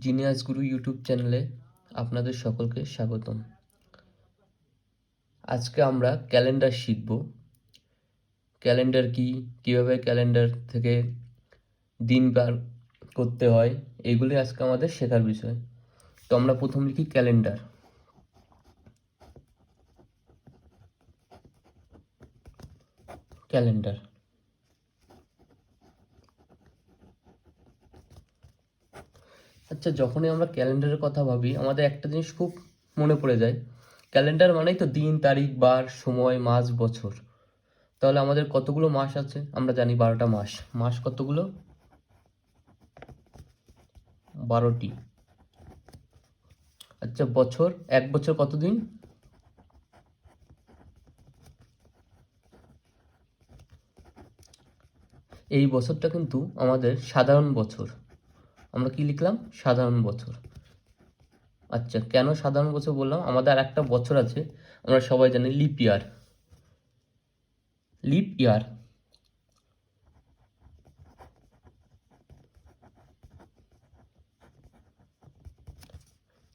Genius গুরু YouTube চ্যানেলে আপনাদের সকলকে স্বাগতম। আজকে আমরা ক্যালেন্ডার শিখব। ক্যালেন্ডার কি, কিভাবে ক্যালেন্ডার থেকে দিন বার করতে হয়, এগুলি আজকে আমাদের শেখার বিষয়। তো আমরা প্রথম লিখি ক্যালেন্ডার। ক্যালেন্ডার আচ্ছা, যখনই আমরা ক্যালেন্ডারের কথা ভাবি আমাদের একটা জিনিস খুব মনে পড়ে যায়। ক্যালেন্ডার মানেই তো দিন, তারিখ, বার, সময়, মাস, বছর। তাহলে আমাদের কতগুলো মাস আছে? আমরা জানি 12টা মাস। মাস কতগুলো? 12টি। আচ্ছা, বছর, এক বছর কতদিন? এই বছরটা কিন্তু আমাদের সাধারণ বছর। আমরা কি লিখলাম? সাধারণ বছর। আচ্ছা, কেন সাধারণ বছর বললাম? আমাদের আর একটা বছর আছে, আমরা সবাই জানি, লিপ ইয়ার। লিপ ইয়ার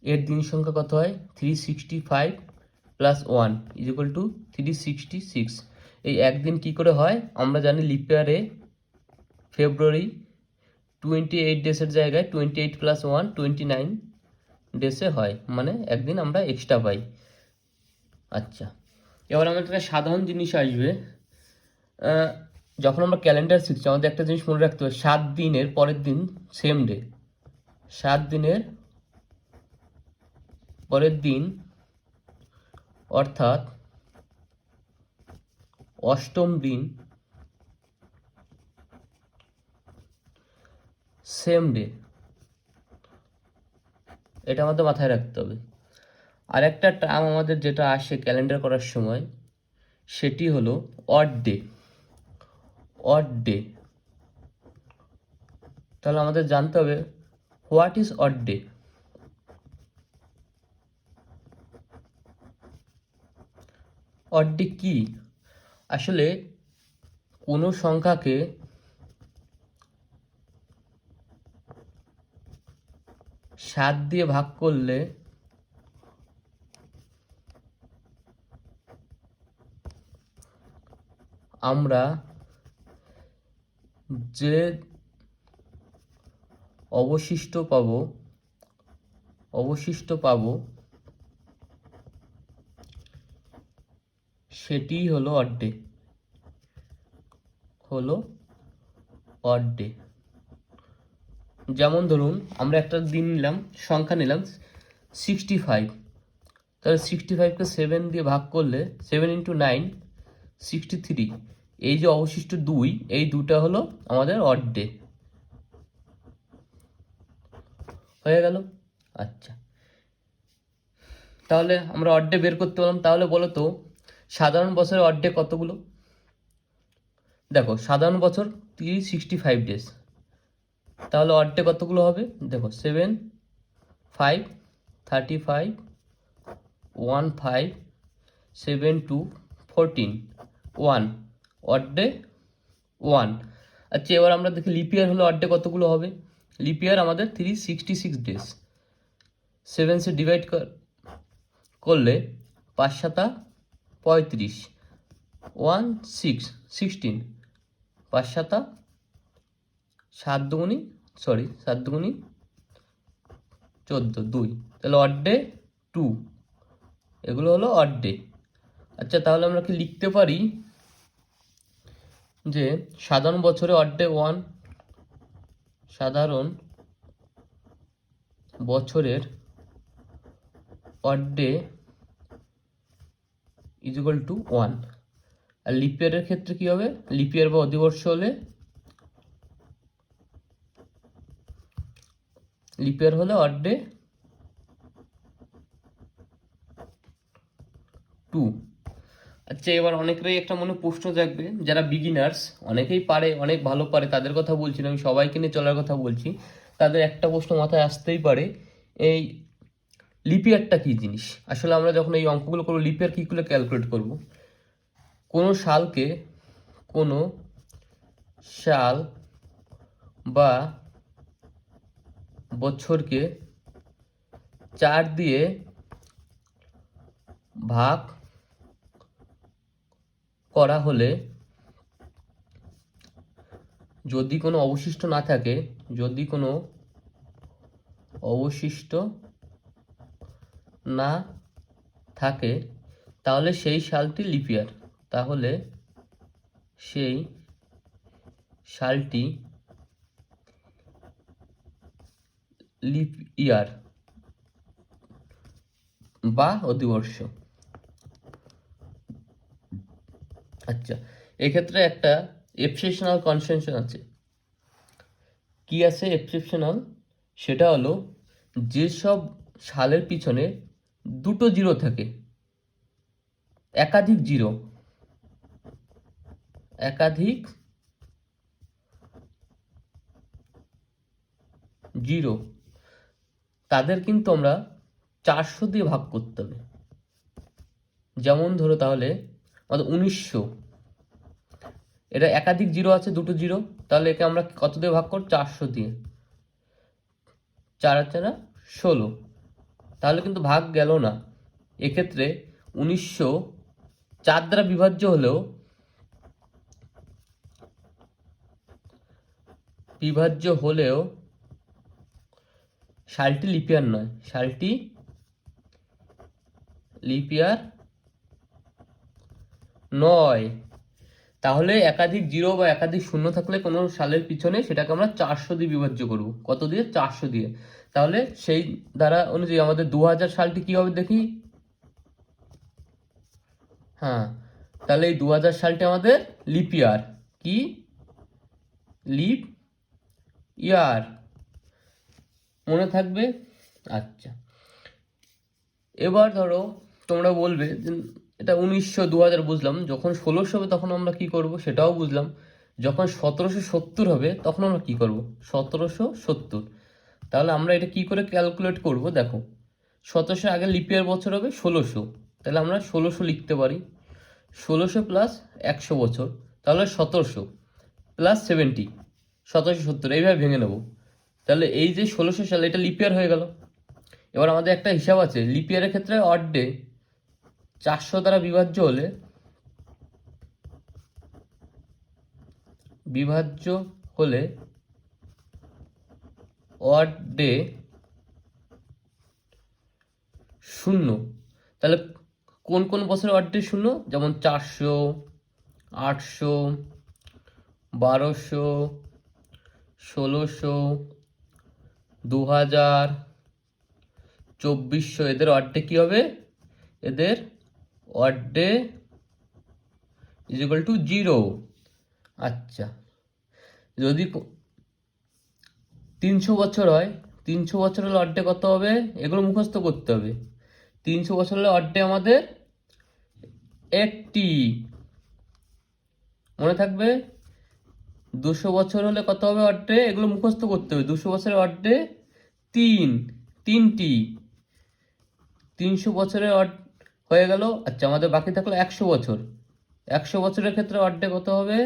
এর দিন সংখ্যা কত হয়? 365 প্লাস 1 ইজ ইকুয়াল টু 366। এই একদিন কি করে হয়? আমরা জানি লিপ ইয়ারে ফেব্রুয়ারি 28 ডেসের জায়গায় 28 প্লাস 1 29 ডেসে হয়, মানে একদিন আমরা এক্সট্রা পাই। আচ্ছা, এবার আমাদের একটা সাধারণ জিনিস আসবে। যখন আমরা ক্যালেন্ডার শিখছি আমাদের একটা জিনিস মনে রাখতে হবে, 7 দিনের পরের দিন সেম ডে। 7 দিনের পরের দিন অর্থাৎ অষ্টম দিন সেম ডে, এটা আমাদের মাথায় রাখতে হবে। আর একটা টার্ম আমাদের যেটা আসে ক্যালেন্ডার করার সময়, সেটি হলো অড ডে। অড ডে, তাহলে আমাদের জানতে হবে what is odd day. Odd day কি? আসলে কোনো সংখ্যাকে 7 দিয়ে ভাগ করলে আমরা যে অবশিষ্ট পাবো সেটি হলো অড ডে। যেমন ধরুন আমরা একটা দিন নিলাম, সংখ্যা নিলাম 65, তাহলে 65কে 7 দিয়ে ভাগ করলে 7 ইন্টু 9 63। এই যে অবশিষ্ট 2, এই দুটা হলো আমাদের অড ডে। হয়ে গেল। আচ্ছা, তাহলে আমরা অড ডে বের করতে পারলাম। তাহলে বলো তো সাধারণ বছরের অড ডে কতগুলো? দেখো, সাধারণ বছর 365 ডেজ, তাহলে অড ডে কতগুলো হবে? দেখো, 7 5 35 1 5 7 2 14 1, অড ডে 1। আচ্ছা, এবার আমরা দেখি লিপ ইয়ার হলে অড ডে কতগুলো হবে। লিপ ইয়ার আমাদের 366 ডেজ। 7 সে ডিভাইড করলে 5 সাতা 35, 1 6 16, 5 সাতা 7 দুগুনি 14 2, তাহলে অড ডে 2। এগুলো হলো অড ডে। আচ্ছা, তাহলে আমরা কি লিখতে পারি যে সাধারণ বছরে অড ডে 1, সাধারণ বছরের odd day is equal to 1। আর লিপ ইয়ারের ক্ষেত্রে কি হবে? লিপ ইয়ার বা অধিবর্ষ হলে অড ডে 2। আচ্ছা, এবার অনেকেরই একটা মনে প্রশ্ন জাগবে, যারা বিগিনার্স, অনেকেই পারে, অনেক ভালো পারে, তাদের কথা বলছি না, আমি সবাইকে নিয়ে চলার কথা বলছি। তাদের একটা প্রশ্ন মাথায় আসতেই পারে, এই লিপ ইয়ারটা কী জিনিস? আসলে আমরা যখন এই অঙ্কগুলো করবো, লিপ ইয়ার কী করে ক্যালকুলেট করব? কোনো সাল বা বছরকে 4 দিয়ে ভাগ করা হলে যদি কোনো অবশিষ্ট না থাকে, যদি কোনো অবশিষ্ট না থাকে, তাহলে সেই সালটি লিপ ইয়ার। তাহলে সেই সালটি লিপ ইয়ার বা অধিবর্ষ। আচ্ছা, এক্ষেত্রে একটা এক্সেপশনাল কনভেনশন আছে। কি আছে এক্সেপশনাল? সেটা হলো যেসব সালের পিছনে দুটো জিরো থাকে, একাধিক জিরো, একাধিক জিরো, তাদের কিন্তু আমরা 400 দিয়ে ভাগ করতে হবে। যেমন ধরো তাহলে আমাদের 1900, এটা একাধিক জিরো আছে, দুটো জিরো, তাহলে একে আমরা কত দিয়ে ভাগ করব? 400 দিয়ে। 4 আর 4 16, তাহলে কিন্তু ভাগ গেল না। এক্ষেত্রে 1900 4 দ্বারা বিভাজ্য হলেও সালটি লিপ ইয়ার নয়, সালটি লিপ ইয়ার নয়। তাহলে একাধিক জিরো বা একাধিক শূন্য থাকলে কোনো সালের পিছনে সেটাকে আমরা 400 দিয়ে বিভাজ্য করব। কত দিয়ে? 400 দিয়ে। তাহলে সেই দ্বারা অনুযায়ী আমাদের 2000 সালটি কি হবে দেখি। হ্যাঁ, তাহলে এই 2000 সালটি আমাদের লিপ ইয়ার। কি? লিপ ইয়ার, মনে থাকবে? আচ্ছা, এবার ধরো তোমরা বলবে যে এটা 1900 2000 বুঝলাম, যখন 1600 হবে তখন আমরা কি করব সেটাও বুঝলাম, যখন 1770 হবে তখন আমরা কি করব? 1770। তাহলে আমরা এটা কি করে ক্যালকুলেট করব? দেখো, 1700 আগে লিপ ইয়ার বছর হবে 1600, তাহলে আমরা 1600 লিখতে পারি। 1600 প্লাস 100 বছর, তাহলে 1700 প্লাস 70, 1770, এইভাবে ভেঙে নেব। তাহলে এই যে 1600 সাল, এটা লিপ ইয়ার হয়ে গেল। এবার আমাদের একটা হিসাব আছে, লিপ ইয়ারের ক্ষেত্রে অড ডে 400 দ্বারা বিভাজ্য হলে অড ডে 0। তাহলে কোন কোন বছরে অড ডে 0? যেমন 400, 800, 1200, 1600, 2000, 2400, এদের অড ডে কি হবে? এদের odd day is equal two 0। আচ্ছা, যদি 300 বছর হয়, 300 বছর হলে অড ডে কত হবে? এগুলো মুখস্থ করতে হবে। 300 বছর হলে অড ডে আমাদের 80, মনে থাকবে। 200 বছর হলে কত হবে অড ডে? এগুলো মুখস্থ করতে হবে। 200 বছরের অড ডে 3টি। 300 বছরের অড হয়ে গেল। আচ্ছা, আমাদের বাকি থাকলো 100 বছর। 100 বছরের ক্ষেত্রে অড ডে কত হবে?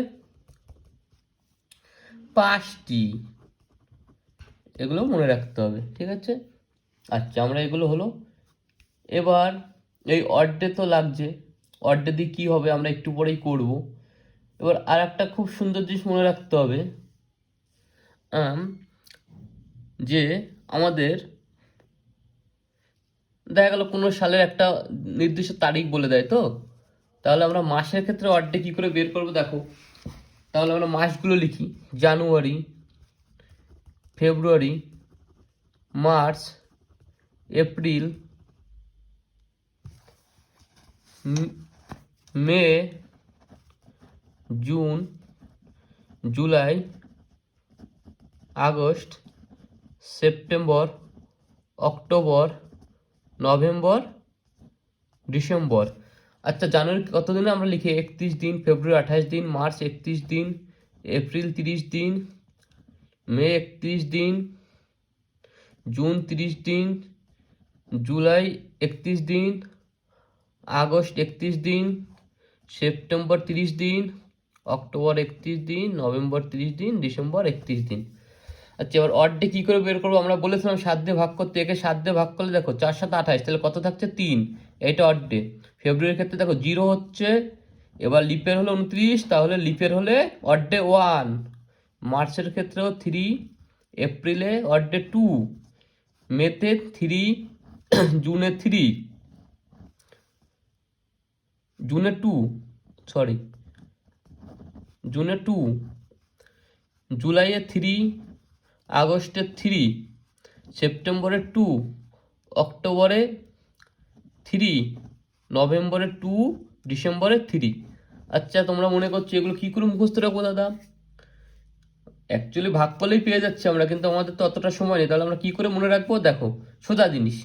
5টি। এগুলো মনে রাখতে হবে, ঠিক আছে? আচ্ছা, আমরা এগুলো হলো। এবার এই অড ডে তো লাগছে, অড ডে দিয়ে কী হবে আমরা একটু পরেই করব। এবার আর একটা খুব সুন্দর জিনিস মনে রাখতে হবে, যে আমাদের দেখা গেল কোনো সালের একটা নির্দিষ্ট তারিখ বলে দেয়, তো তাহলে আমরা মাসের ক্ষেত্রে অড ডে কী করে বের করবো? দেখো, তাহলে আমরা মাসগুলো লিখি। জানুয়ারি, ফেব্রুয়ারি, মার্চ, এপ্রিল, মে, জুন, জুলাই, আগস্ট, সেপ্টেম্বর, অক্টোবর, নভেম্বর, ডিসেম্বর। আচ্ছা, জানুয়ারি কতদিনে আমরা লিখি? 31 দিন, ফেব্রুয়ারি 28 দিন, মার্চ 31 দিন, এপ্রিল 30 দিন, মে 31 দিন, জুন 30 দিন, জুলাই 31 দিন, আগস্ট 31 দিন, সেপ্টেম্বর 30 দিন, অক্টোবর 31 দিন, নভেম্বর 30 দিন, ডিসেম্বর 31 দিন। আচ্ছা, এবার অড ডে কী করে বের করবো? আমরা বলেছিলাম 7 দিয়ে ভাগ করতে। একে 7 দিয়ে ভাগ করলে দেখো 4 7 28, তাহলে কত থাকছে? 3। এইটা অড ডে। ফেব্রুয়ারির ক্ষেত্রে দেখো 0 হচ্ছে, এবার লিপের হলে 29, তাহলে লিপের হলে অড ডে 1। মার্চের ক্ষেত্রেও 3, এপ্রিলে অড ডে 2, মেতে 3, জুনে 3, জুনে 2, সরি জুনে 2, জুলাইয়ে 3, আগস্টে 3, সেপ্টেম্বরে 2, অক্টোবরে 3, নভেম্বরে 2, ডিসেম্বরে 3। আচ্ছা, তোমরা মনে করছো এগুলো কী করে মুখস্থ রাখবো দাদা? অ্যাকচুয়ালি ভাগ করলেই পেয়ে যাচ্ছি আমরা, কিন্তু আমাদের তো অতটা সময় নেই। তাহলে আমরা কী করে মনে রাখবো? দেখো, সোজা জিনিস,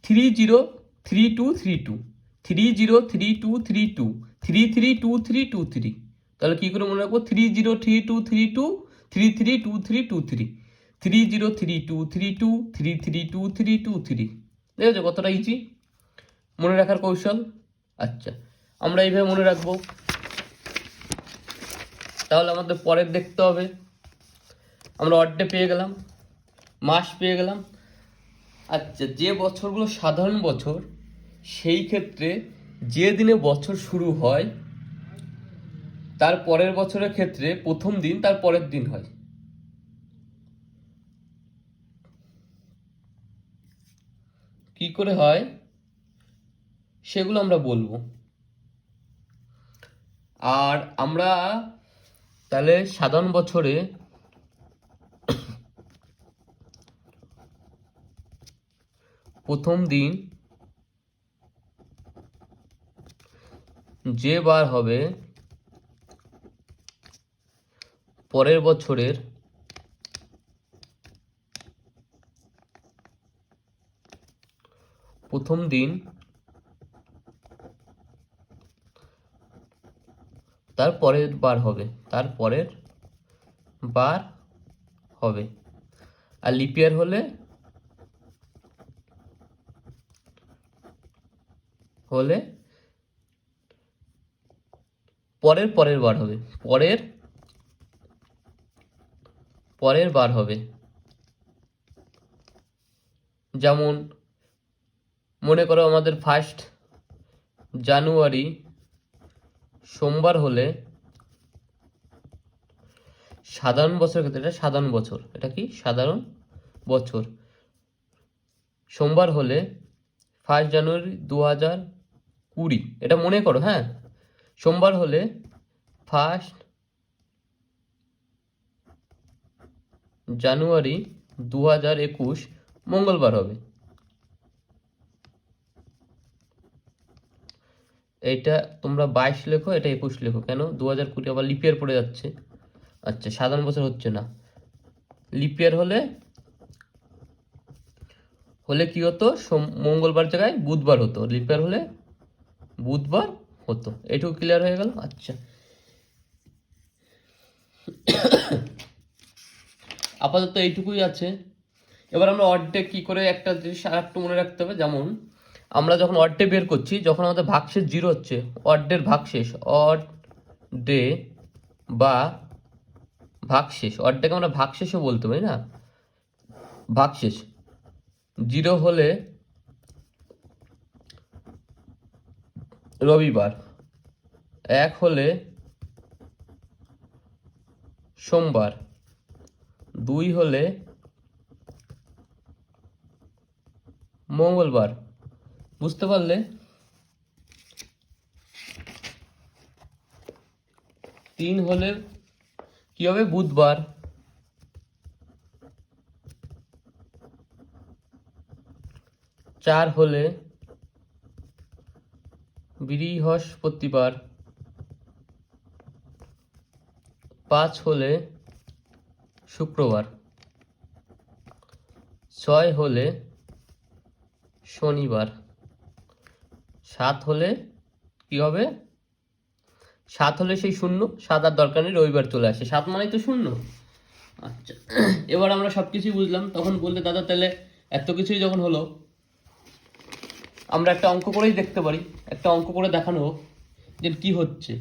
303232, 303232, 332323। তাহলে কী করে মনে রাখবো? 303232, 332323, 303232, 332323। দেখেছো কতটা ইজি মনে রাখার কৌশল? আচ্ছা, আমরা এইভাবে মনে রাখবো। তাহলে আমাদের পরের দেখতে হবে। আমরা অড ডে পেয়ে গেলাম, মাস পেয়ে গেলাম। আচ্ছা, যে বছরগুলো সাধারণ বছর, সেই ক্ষেত্রে যে দিনে বছর শুরু হয় তার পরের বছরের ক্ষেত্রে প্রথম দিন তার পরের দিন হয়। কি করে হয় সেগুলো আমরা বলবো। আর আমরা তাহলে সাধারণ বছরে প্রথম দিন যে বার হবে পরের বছরের প্রথম দিন তার পরের বার হবে, তার পরের বার হবে। আর লিপ ইয়ার হলে পরের পরের বার হবে, পরের বার হবে। যেমন মনে করো আমাদের 1 জানুয়ারি সোমবার হলে সাধারণ বছরের ক্ষেত্রে, এটা সাধারণ বছর, এটা কি সাধারণ বছর, সোমবার হলে 1 জানুয়ারি 2020, এটা মনে করো। হ্যাঁ, সোমবার হলে 1 জানুয়ারি 2021 মঙ্গলবার হবে। এটা তোমরা 22 লেখো, এটা 21 লেখো, কেন 2020 আবার লিপ ইয়ার পড়ে যাচ্ছে। আচ্ছা, সাধারণ বছর হচ্ছে না। লিপ ইয়ার হলে কি হতো? মঙ্গলবার জায়গায় বুধবার হতো। লিপ ইয়ার হলে বুধবার হতো। এটুকু ক্লিয়ার হয়ে গেল। আচ্ছা, আপাতত এইটুকুই আছে। এবার আমরা অড ডে কী করে, একটা জিনিস আর একটু মনে রাখতে হবে। যেমন আমরা যখন অড ডে বের করছি, যখন আমাদের ভাগশেষ 0 হচ্ছে, অড ডের ভাগশেষ, অড ডে বা ভাগশেষ, অড ডেকে আমরা ভাগশেষও বলতে পারি না, ভাগশেষ 0 হলে রবিবার, 1 হলে সোমবার, 2 হলে মঙ্গলবার। বুঝতে পারলে? 3 হলে কি হবে? বুধবার। 4 হলে বৃহস্পতিবার। 5 হলে শুক্রবার। 6 হলে শনিবার। 7 হলে কি হবে? 7 হলে সেই 0, 7 আর দরকার নেই, রবিবার চলে আসে, 7 মানেই তো 0। আচ্ছা, এবার আমরা সব কিছুই বুঝলাম। তখন বললে দাদা তাহলে এত কিছুই যখন হলো, আমরা একটা অঙ্ক করেই দেখতে পারি, একটা অঙ্ক করে দেখানো হোক যে কি হচ্ছে।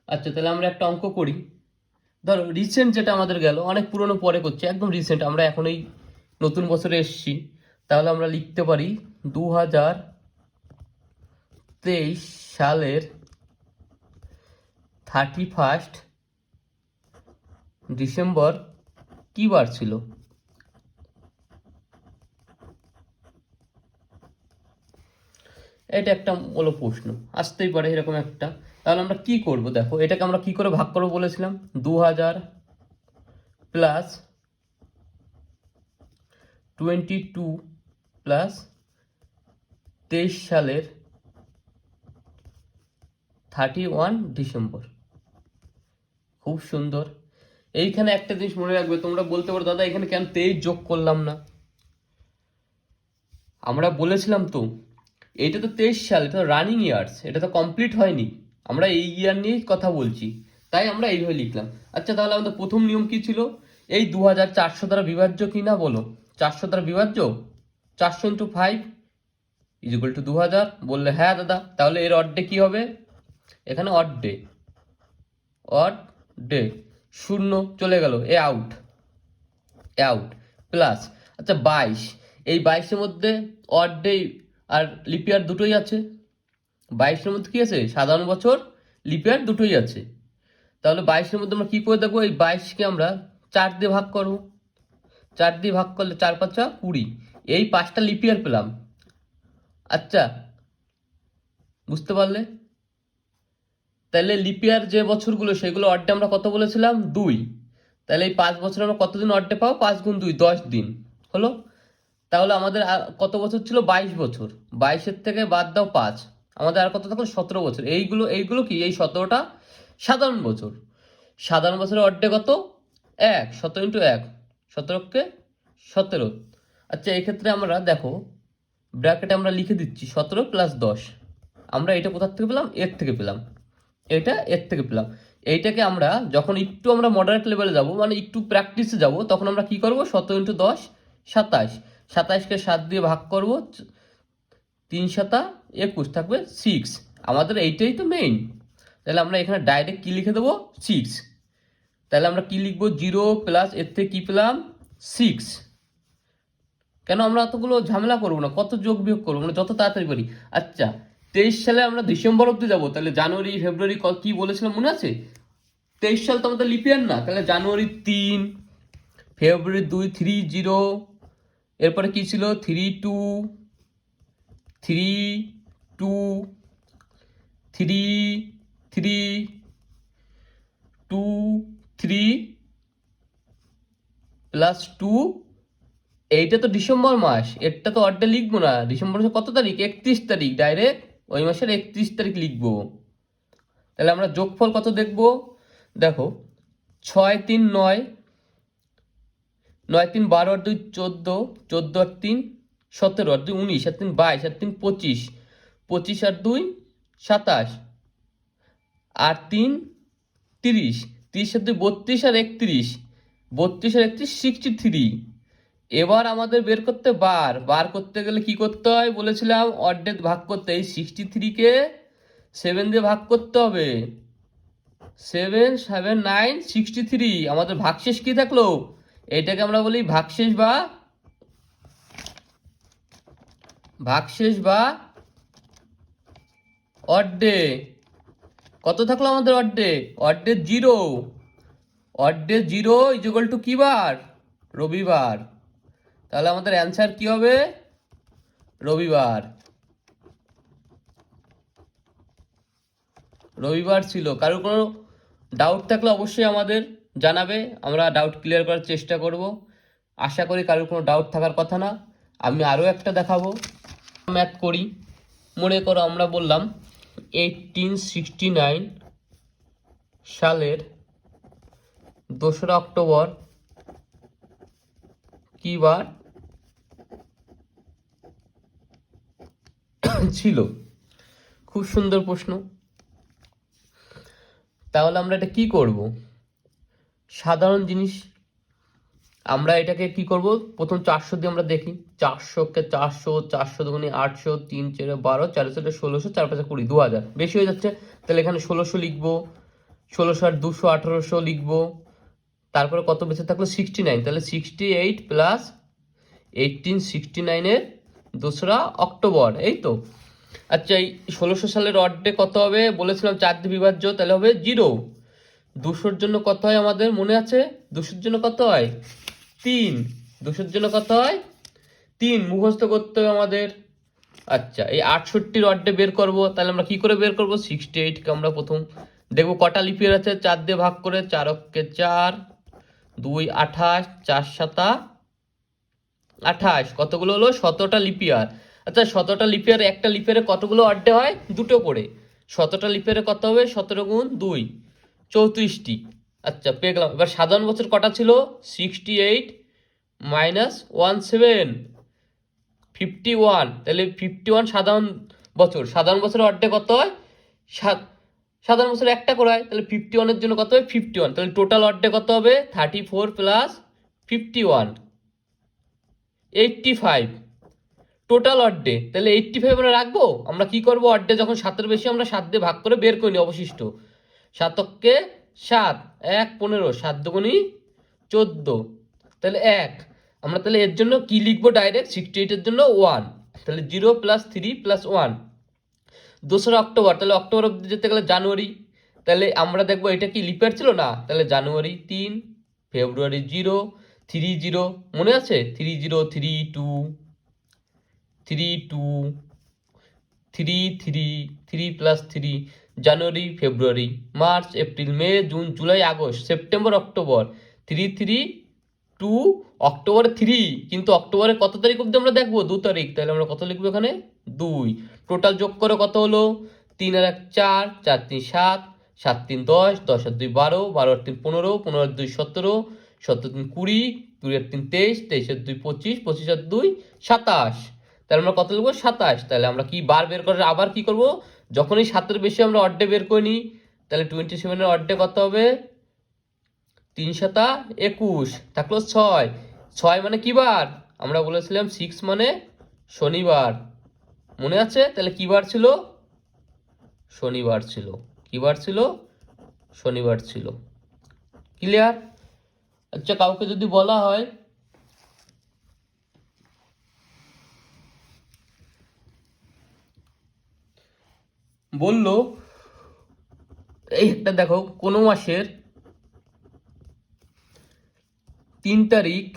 আচ্ছা, তাহলে আমরা একটা অঙ্ক করি। ধরো রিসেন্ট যেটা আমাদের গেল, অনেক পুরনো পরে করছে, একদম রিসেন্ট, আমরা এখন এই নতুন বছরে এসছি, তাহলে আমরা লিখতে পারি 2023 সালের 31 ডিসেম্বর কি বার ছিল? এটা একটা হলো প্রশ্ন, আসতেই পারে এরকম একটা। তাহলে আমরা কি করব, দেখো এটাকে আমরা কি করে ভাগ করবো বলেছিলাম, 2000 প্লাস 22 প্লাস 23 সালের 31 ডিসেম্বর। খুব সুন্দর। এইখানে একটা জিনিস মনে রাখবে, তোমরা বলতে পারো দাদা এখানে কেন 23 যোগ করলাম না? আমরা বলেছিলাম তো এইটা তো 23 সাল, এটা তো রানিং ইয়ার্স, এটা তো কমপ্লিট হয়নি, আমরা এই ইয়ার নিয়েই কথা বলছি, তাই আমরা এইভাবে লিখলাম। আচ্ছা তাহলে আমাদের প্রথম নিয়ম কি ছিল? এই 2400 দ্বারা বিভাজ্য কি না বলো? 400 দ্বারা বিভাজ্য, 400 ইন্টু 5 ইজ ইকুয়াল টু 2000, বললে হ্যাঁ দাদা। তাহলে এর অড ডে কি হবে? এখানে অড ডে, অড ডে, শূন্য চলে গেল, এ আউট, এ আউট, প্লাস আচ্ছা 22, এই 22-এর মধ্যে অড ডে আর লিপিয়ার দুটোই আছে। 22-এর মধ্যে কি আছে? সাধারণ বছর, লিপিয়ার দুটোই আছে। তাহলে 22-এর মধ্যে আমরা কি করে দেখবো? এই 22-কে আমরা 4 দিয়ে ভাগ করবো, 4 দিয়ে ভাগ করলে 4 5 20, এই 5টা লিপিয়ার পেলাম। আচ্ছা বুঝতে পারলে? তাহলে লিপিয়ার যে বছরগুলো সেগুলো অড্ডে আমরা কত বলেছিলাম? 2। তাহলে এই 5 বছর আমরা কতদিন অড্ডে পাবো? 5 গুণ 2 10 দিন হলো। তাহলে আমাদের কত বছর ছিল? 22 বছর। 22-এর থেকে বাদ দাও 5, আমাদের আর কত থাকলো? 17 বছর। এইগুলো কি? এই 17টা সাধারণ বছর। সাধারণ বছরের অড্ডে কত? 1, 17 ইন্টু 1, 17কে 17। আচ্ছা এক্ষেত্রে আমরা দেখো ব্র্যাকেটে আমরা লিখে দিচ্ছি 17 প্লাস 10। আমরা এটা কোথার থেকে পেলাম? এর থেকে পেলাম, এটা এর থেকে পেলাম। এইটাকে আমরা যখন একটু আমরা মডারেট লেভেলে যাব, মানে একটু প্র্যাকটিসে যাব, তখন আমরা কি করব? 17 ইন্টু 10 27, 27কে 7 দিয়ে ভাগ করব, 3 7 21, থাকবে 6। আমাদের এইটাই তো মেইন। তাহলে আমরা এখানে ডাইরেক্ট কি লিখে দেবো? 6। তাহলে আমরা কি লিখবো? 0 প্লাস এর থেকে কি পেলাম? 6। কেন আমরা অতগুলো ঝামেলা করবো না, কত যোগ বিয়োগ করবো, মানে যত তাড়াতাড়ি পারি। আচ্ছা 23 সালে আমরা ডিসেম্বর অব্দি যাবো, তাহলে জানুয়ারি ফেব্রুয়ারি কি বলেছিলাম মনে আছে? 23 সাল তো আমাদের লিপিয়ার না, তাহলে জানুয়ারি 3, ফেব্রুয়ারি 2 3 0, এরপরে কি ছিল? 3 2 3 2 3 3 2 3 প্লাস 2। এইটা তো ডিসেম্বর মাস, এটা তো অর্ডে লিখবো না। ডিসেম্বর মাসের কত তারিখ? 31 তারিখ, ডাইরেক্ট ওই মাসের 31 তারিখ লিখবো। তাহলে আমরা যোগফল কত দেখবো? দেখো 6 3 9, 9 3 12 আর 2 14, 14 আর 3 17, আর 2 19, আর 3 22, আর 3 25, 25 আর 2 27, আর 3 30, 30 আর 2 32, আর 31, 32 আর 31 63। এবার আমাদের বের করতে বার করতে গেলে কি করতে হয় বলেছিলাম? অর্ধেক ভাগ করতে, এই 63-কে 7 দিয়ে ভাগ করতে হবে। 7 7 9 63। আমাদের ভাগশেষ কি থাকলো? এটাকে আমরা বলি ভাগশেষ বা অর্ধে। কত থাকলো আমাদের অর্ধে? অর্ধে 0। অর্ধে 0 ইজ ইকুয়াল টু কি বার? রবিবার। তাহলে আমাদের অ্যান্সার কি হবে? রবিবার। রবিবার ছিল। কারোর কোনো ডাউট থাকলে অবশ্যই আমাদের জানাবে, আমরা ডাউট ক্লিয়ার করার চেষ্টা করব। আশা করি কারোর কোনো ডাউট থাকার কথা না। আমি আরও একটা দেখাবো, ম্যাথ করি। মনে করো আমরা বললাম 1869 সালের 2রা অক্টোবর কি বার ছিল? খুব সুন্দর প্রশ্ন। তাহলে আমরা এটা কি করব? সাধারণ জিনিস, আমরা এটাকে কি করব? প্রথম 400 দিয়ে আমরা দেখি। 400-কে 400, 400 দুগুণে 800, 3 4 12, 4 4 1600, 4 5 20, 2000 বেশি হয়ে যাচ্ছে। তাহলে এখানে 1600 লিখবো, 1600 আর 200 1800 লিখবো, তারপরে কত বেঁচে থাকলো 69, তাহলে 68 প্লাস 1869 2রা অক্টোবর, এই তো। আচ্ছা, এই 1600 সালের অড ডে কত হবে বলেছিলাম 4 দিয়ে বিভাজ্য, তাহলে হবে 0। 200-র জন্য কত হয় আমাদের মনে আছে? 200-র জন্য কত হয়? 3। 200-র জন্য কত হয়? 3 মুখস্থ করতে হবে আমাদের। আচ্ছা, এই 68-র অড ডে বের করবো, তাহলে আমরা কি করে বের করবো? 68কে আমরা প্রথম দেখবো কটা লিপিয়ার আছে, 4 দিয়ে ভাগ করে, 4 অক্ষে 4, 2 28, 4 7 28, কতগুলো হলো? 17টা লিপিয়ার। আচ্ছা, 17টা লিপিয়ার, একটা লিপিয়ারে কতগুলো অড ডে হয়? 2টো করে। 17টা লিপিয়ারে কত হবে? 17 গুণ 2, 34টি। আচ্ছা, পেয়ে গেলাম। এবার সাধারণ বছর কটা ছিল? 68 মাইনাস 17, 51। তাহলে 51 সাধারণ বছর। সাধারণ বছরের অড ডে কত হয়? সাধারণ বছর একটা করে হয়, তাহলে 51-এর জন্য কত হবে? 51। তাহলে টোটাল অড ডে কত হবে? 34 প্লাস 51, 85 টোটাল অড ডে। তাহলে 85 আমরা রাখবো। আমরা কি করবো? অড ডে যখন 7-এর বেশি আমরা 7 দিয়ে ভাগ করে বের করি অবশিষ্ট। 7 অক্ষে 7, 1 15, 7 দুগুণী 14, তাহলে 1। আমরা তাহলে এর জন্য কি লিখবো? ডাইরেক্ট 68-এর জন্য 1, তাহলে 0 প্লাস 3 প্লাস 1, 2রা অক্টোবর। তাহলে অক্টোবর অব্দি যেতে গেলে জানুয়ারি, তাহলে আমরা দেখবো এটা কি লিপিয়ার ছিল না, তাহলে জানুয়ারি 3, ফেব্রুয়ারি 0, 30, মনে আছে? 30, 32, 32, 33, 3 প্লাস 3, জানুয়ারি, ফেব্রুয়ারি, মার্চ, এপ্রিল, মে, জুন, জুলাই, আগস্ট, সেপ্টেম্বর, অক্টোবর, 3, 2, অক্টোবর 3। কিন্তু অক্টোবরের কত তারিখ অব্দি আমরা দেখবো? 2 তারিখ। তাহলে আমরা কত লিখবো এখানে? 2। টোটাল যোগ করে কত হলো? 3 আর 1 4, 4 3 7, 7 3 10, 10 আর 2 12, 12 আর 3 15, 15 আর 2 17, 17 3 20, 20 আর 3 23, 23 আর 2 25, 25 আর 2 27। তাহলে আমরা কত লিখবো? 27। তাহলে আমরা কি বার বের করার আবার কি করব? যখনই 7-এর বেশি আমরা অড ডে বের করে নিই, তাহলে 27-এর অড ডে কত হবে? 3 7 21, থাকলো 6। 6 মানে কি বার? আমরা বলেছিলাম 6 মানে শনিবার, মনে আছে? তাহলে কি বার ছিল? শনিবার ছিল। কি বার ছিল? শনিবার ছিল। ক্লিয়ার? আচ্ছা, কাউকে যদি বলা হয় বলল এই একটা দেখো, কোনো মাসের 3 তারিখ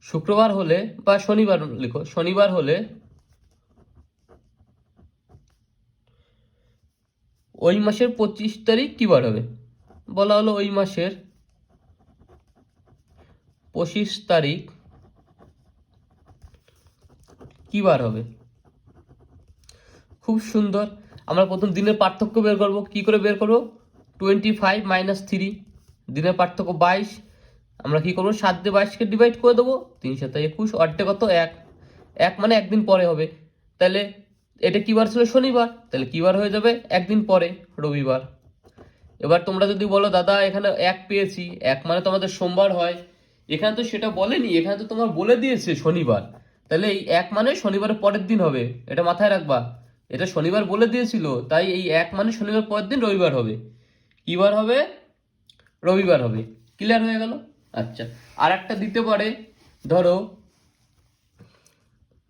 শুক্রবার হলে বা শনিবার, লিখো শনিবার হলে ওই মাসের 25 তারিখ কি বার হবে? বলা হলো ওই মাসের 25 তারিখ কি বার হবে? খুব সুন্দর। আমরা প্রথম দিনের পার্থক্য বের করব। কি করে বের করব? 25 মাইনাস 3, দিনের পার্থক্য 22। আমরা কি করবো? 7 দিয়ে 22কে ডিভাইড করে দেবো। 3 7 21, অড্ডে কত? 1। 1 মানে একদিন পরে হবে। তাহলে এটা কি বার ছিল? শনিবার। তাহলে কি বার হয়ে যাবে? একদিন পরে, রবিবার। এবার তোমরা যদি বলো দাদা এখানে 1 পেয়েছি, 1 মানে তো আমাদের সোমবার হয়। এখানে তো সেটা বলেনি, এখানে তো তোমার বলে দিয়েছে শনিবার। তাহলে এই 1 মানে শনিবারের পরের দিন হবে, এটা মাথায় রাখবা। এটা শনিবার বলে দিয়েছিল, তাই এই 1 মানে শনিবার পরের দিন রবিবার হবে। কি বার হবে? রবিবার হবে। ক্লিয়ার হয়ে গেল? আচ্ছা, আর একটা দিতে পারে, ধরো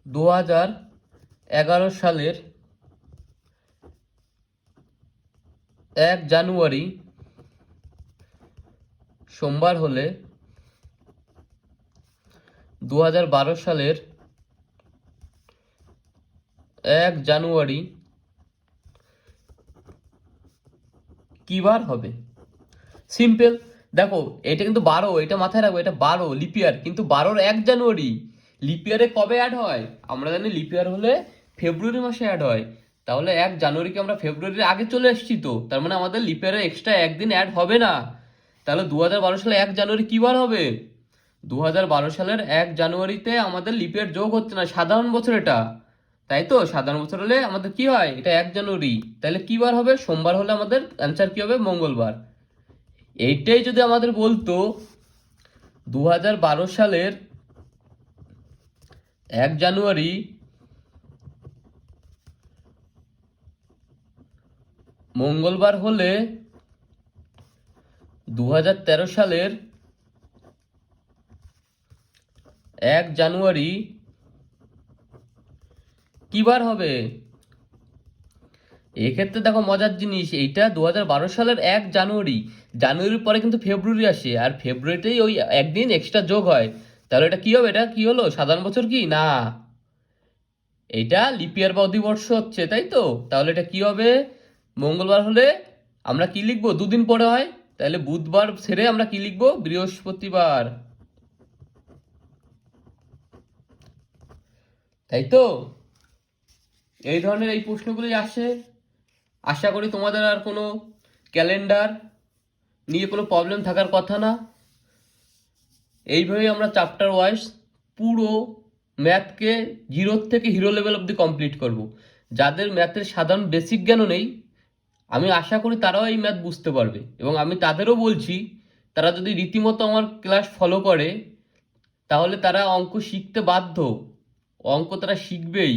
2011 সালের 1 জানুয়ারি সোমবার হলে 2012 সালের 1 জানুয়ারি কি বার হবে? সিম্পল। দেখো, এটা কিন্তু 12, এটা মাথায় রাখবো, এটা 12 লিপিয়ার, কিন্তু 12-র 1 জানুয়ারি। লিপিয়ারে কবে অ্যাড হয়? আমরা জানি লিপিয়ার হলে ফেব্রুয়ারি মাসে অ্যাড হয়। তাহলে 1 জানুয়ারিকে আমরা ফেব্রুয়ারির আগে চলে এসেছি, তো তার মানে আমাদের লিপিয়ারে এক্সট্রা একদিন অ্যাড হবে না। তাহলে 2012 সালে 1 জানুয়ারি কি বার হবে? 2012 সালের 1 জানুয়ারিতে আমাদের লিপিয়ার যোগ হচ্ছে না, সাধারণ বছর এটা। তাই তো, সাধারণ বছর হলে আমাদের কি হয়? এটা 1 জানুয়ারি। তাহলে কি বার হবে? সোমবার হলে আমাদের অ্যান্সার কি হবে? মঙ্গলবার। এইটাই যদি আমাদের বলতো 2012 সালের 1 জানুয়ারি মঙ্গলবার হলে 2013 সালের 1 জানুয়ারি কি বার হবে? এক্ষেত্রে দেখো মজার জিনিস, এইটা 2012 সালের 1 জানুয়ারি। জানুয়ারির পরে কিন্তু ফেব্রুয়ারি আসে, আর ফেব্রুয়ারিতেই ওই একদিন এক্সট্রা যোগ হয়। তাহলে এটা কি হবে? এটা কি হলো, সাধারণ বছর কি না? এটা লিপিয়ার বা অধিবর্ষ হচ্ছে, তাই তো? তাহলে এটা কি হবে? মঙ্গলবার হলে আমরা কি লিখবো? দুদিন পরে হয়, তাহলে বুধবার ছেড়ে আমরা কি লিখবো? বৃহস্পতিবার, তাই তো? এই ধরনের এই প্রশ্নগুলি আসে। আশা করি তোমাদের আর কোনো ক্যালেন্ডার নিয়ে কোনো প্রবলেম থাকার কথা না। এইভাবেই আমরা চ্যাপ্টার ওয়াইজ পুরো ম্যাথকে জিরোর থেকে হিরো লেভেল অবধি কমপ্লিট করব। যাদের ম্যাথের সাধারণ বেসিক জ্ঞানও নেই, আমি আশা করি তারাও এই ম্যাথ বুঝতে পারবে, এবং আমি তাদেরও বলছি তারা যদি রীতিমতো আমার ক্লাস ফলো করে তাহলে তারা অঙ্ক শিখতে বাধ্য, অঙ্ক তারা শিখবেই।